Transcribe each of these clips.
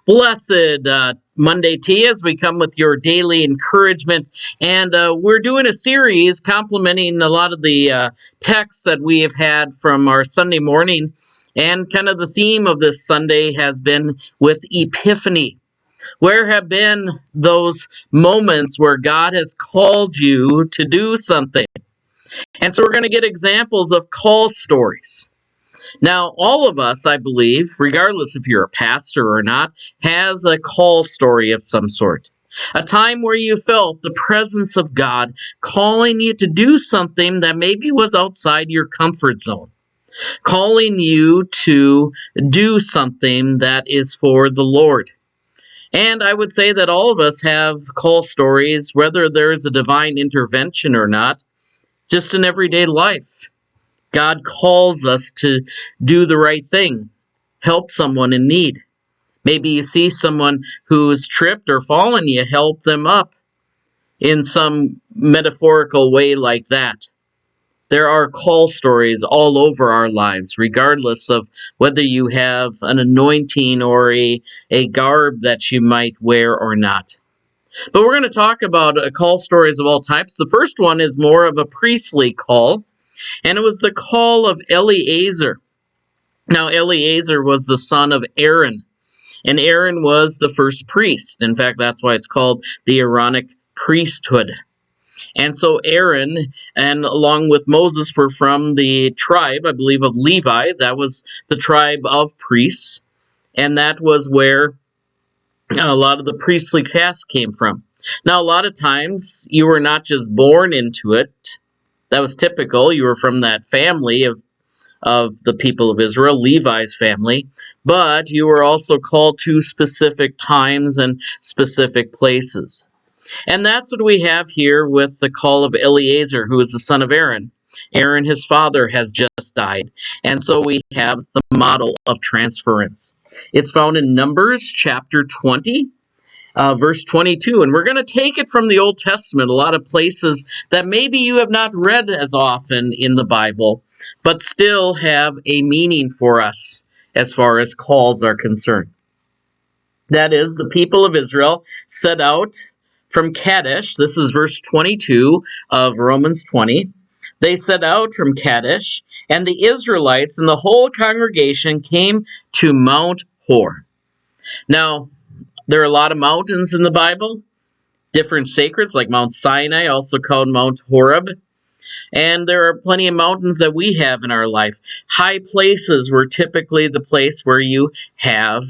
Blessed Monday to you as we come with your daily encouragement. And we're doing a series complementing a lot of the texts that we have had from our Sunday morning. And kind of the theme of this Sunday has been with Epiphany. Where have been those moments where God has called you to do something? And so we're going to get examples of call stories. Now, all of us, I believe, regardless if you're a pastor or not, has a call story of some sort. A time where you felt the presence of God calling you to do something that maybe was outside your comfort zone. Calling you to do something that is for the Lord. And I would say that all of us have call stories, whether there is a divine intervention or not, just in everyday life. God calls us to do the right thing, help someone in need. Maybe you see someone who's tripped or fallen, you help them up in some metaphorical way like that. There are call stories all over our lives, regardless of whether you have an anointing or a garb that you might wear or not. But we're going to talk about call stories of all types. The first one is more of a priestly call. And it was the call of Eleazar. Now, Eleazar was the son of Aaron, and Aaron was the first priest. In fact, that's why it's called the Aaronic priesthood. And so Aaron, and along with Moses, were from the tribe, I believe, of Levi. That was the tribe of priests, and that was where a lot of the priestly caste came from. Now, a lot of times, you were not just born into it. That was typical. You were from that family of the people of Israel, Levi's family, but you were also called to specific times and specific places. And that's what we have here with the call of Eleazar, who is the son of Aaron. Aaron, his father, has just died. And so we have the model of transference. It's found in Numbers chapter 20. Verse 22, and we're going to take it from the Old Testament, a lot of places that maybe you have not read as often in the Bible, but still have a meaning for us as far as calls are concerned. That is, the people of Israel set out from Kadesh. This is verse 22 of Romans 20. They set out from Kadesh, and the Israelites and the whole congregation came to Mount Hor. Now, there are a lot of mountains in the Bible, different sacreds like Mount Sinai, also called Mount Horeb. And there are plenty of mountains that we have in our life. High places were typically the place where you have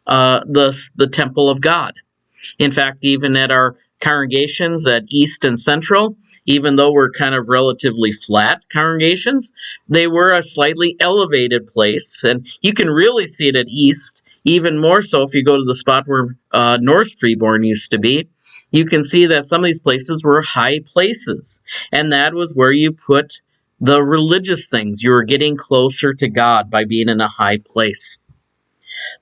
the temple of God. In fact, even at our congregations at East and Central, even though we're kind of relatively flat congregations, they were a slightly elevated place. And you can really see it at East. Even more so if you go to the spot where North Freeborn used to be, you can see that some of these places were high places. And that was where you put the religious things. You were getting closer to God by being in a high place.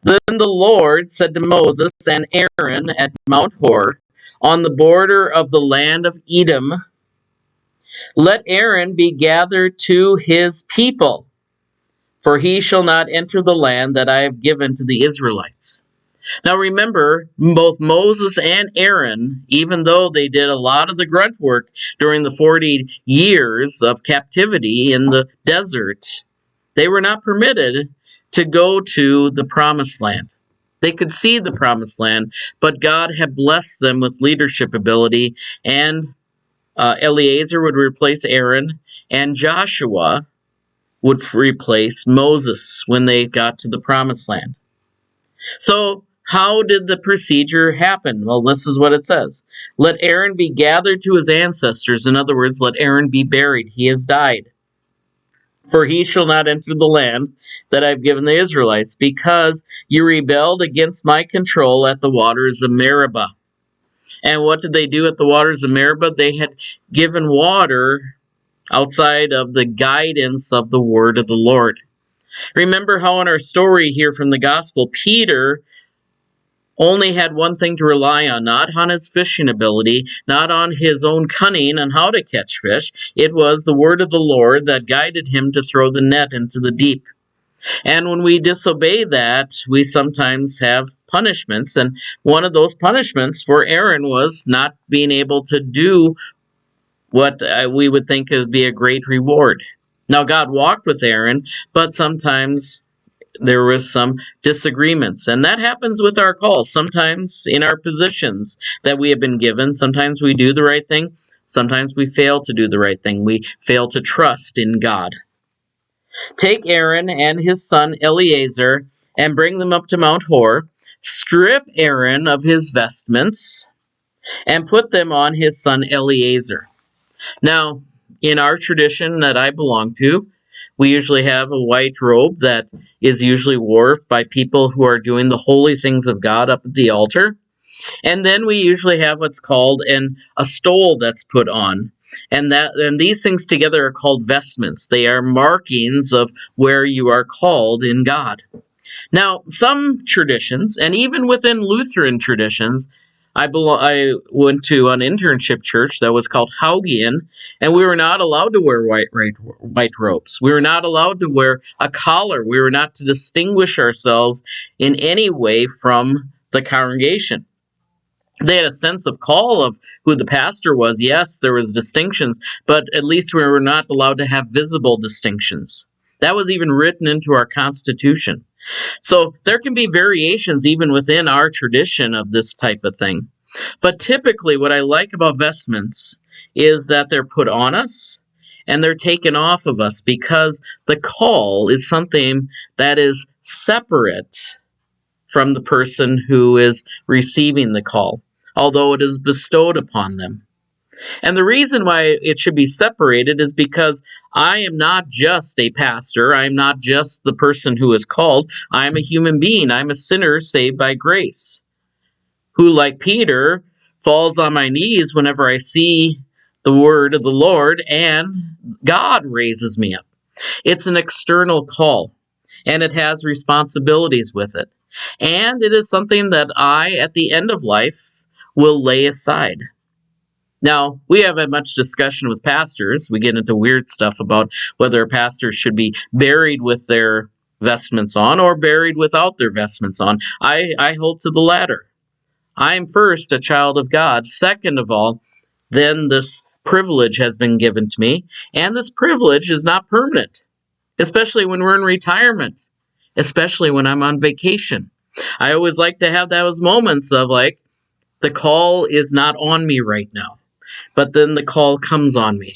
Then the Lord said to Moses and Aaron at Mount Hor, on the border of the land of Edom, let Aaron be gathered to his people, for he shall not enter the land that I have given to the Israelites. Now remember, both Moses and Aaron, even though they did a lot of the grunt work during the 40 years of captivity in the desert, they were not permitted to go to the promised land. They could see the promised land, but God had blessed them with leadership ability, and Eleazar would replace Aaron, and Joshua would replace Moses when they got to the promised land. So how did the procedure happen? Well, this is what it says. Let Aaron be gathered to his ancestors. In other words, let Aaron be buried. He has died. For he shall not enter the land that I have given the Israelites, because you rebelled against my control at the waters of Meribah. And what did they do at the waters of Meribah? They had given water outside of the guidance of the word of the Lord. Remember how in our story here from the gospel, Peter only had one thing to rely on, not on his fishing ability, not on his own cunning on how to catch fish. It was the word of the Lord that guided him to throw the net into the deep. And when we disobey that, we sometimes have punishments. And one of those punishments for Aaron was not being able to do what we would think would be a great reward. Now, God walked with Aaron, but sometimes there was some disagreements, and that happens with our calls. Sometimes in our positions that we have been given, sometimes we do the right thing, sometimes we fail to do the right thing. We fail to trust in God. Take Aaron and his son Eleazar and bring them up to Mount Hor. Strip Aaron of his vestments and put them on his son Eleazar. Now, in our tradition that I belong to, we usually have a white robe that is usually worn by people who are doing the holy things of God up at the altar. And then we usually have what's called a stole that's put on. And these things together are called vestments. They are markings of where you are called in God. Now, some traditions, and even within Lutheran traditions, I went to an internship church that was called Haugian, and we were not allowed to wear white robes. We were not allowed to wear a collar. We were not to distinguish ourselves in any way from the congregation. They had a sense of call of who the pastor was. Yes, there was distinctions, but at least we were not allowed to have visible distinctions. That was even written into our Constitution. So there can be variations even within our tradition of this type of thing. But typically what I like about vestments is that they're put on us and they're taken off of us, because the call is something that is separate from the person who is receiving the call, although it is bestowed upon them. And the reason why it should be separated is because I am not just a pastor. I am not just the person who is called. I am a human being. I'm a sinner saved by grace, who, like Peter, falls on my knees whenever I see the word of the Lord, and God raises me up. It's an external call, and it has responsibilities with it. And it is something that I, at the end of life, will lay aside. Now, we haven't had much discussion with pastors. We get into weird stuff about whether pastors should be buried with their vestments on or buried without their vestments on. I hold to the latter. I am first a child of God. Second of all, then this privilege has been given to me, and this privilege is not permanent, especially when we're in retirement, especially when I'm on vacation. I always like to have those moments of like, the call is not on me right now, but then the call comes on me.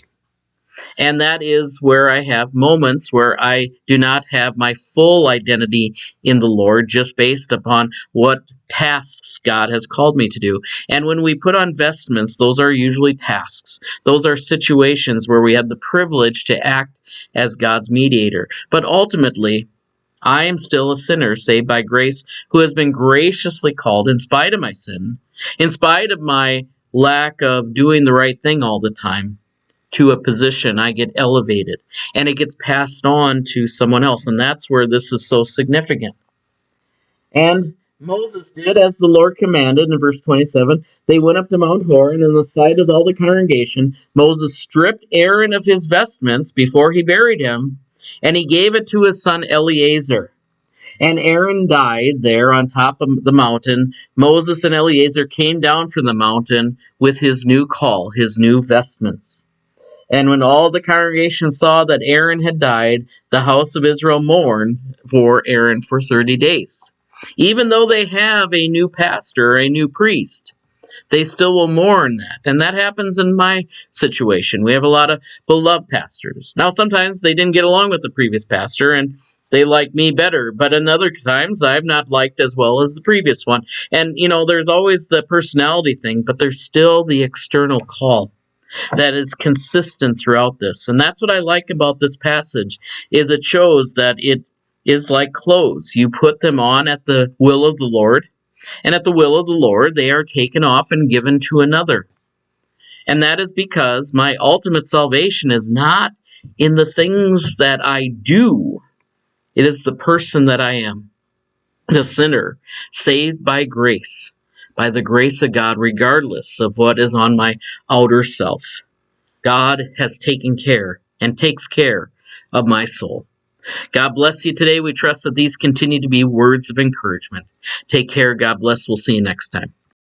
And that is where I have moments where I do not have my full identity in the Lord, just based upon what tasks God has called me to do. And when we put on vestments, those are usually tasks. Those are situations where we have the privilege to act as God's mediator. But ultimately, I am still a sinner saved by grace, who has been graciously called in spite of my sin, in spite of my lack of doing the right thing all the time, to a position. I get elevated, and it gets passed on to someone else, and that's where this is so significant. And Moses did as the Lord commanded in verse 27. They went up to Mount Hor, and in the sight of all the congregation, Moses stripped Aaron of his vestments before he buried him, and he gave it to his son Eleazar. And Aaron died there on top of the mountain. Moses and Eleazar came down from the mountain with his new call, his new vestments. And when all the congregation saw that Aaron had died, the house of Israel mourned for Aaron for 30 days. Even though they have a new pastor, a new priest, they still will mourn that. And that happens in my situation. We have a lot of beloved pastors. Now, sometimes they didn't get along with the previous pastor, and they like me better. But in other times, I've not liked as well as the previous one. And, there's always the personality thing, but there's still the external call that is consistent throughout this. And that's what I like about this passage, is it shows that it is like clothes. You put them on at the will of the Lord, and at the will of the Lord, they are taken off and given to another. And that is because my ultimate salvation is not in the things that I do. It is the person that I am, the sinner, saved by grace, by the grace of God, regardless of what is on my outer self. God has taken care and takes care of my soul. God bless you today. We trust that these continue to be words of encouragement. Take care. God bless. We'll see you next time.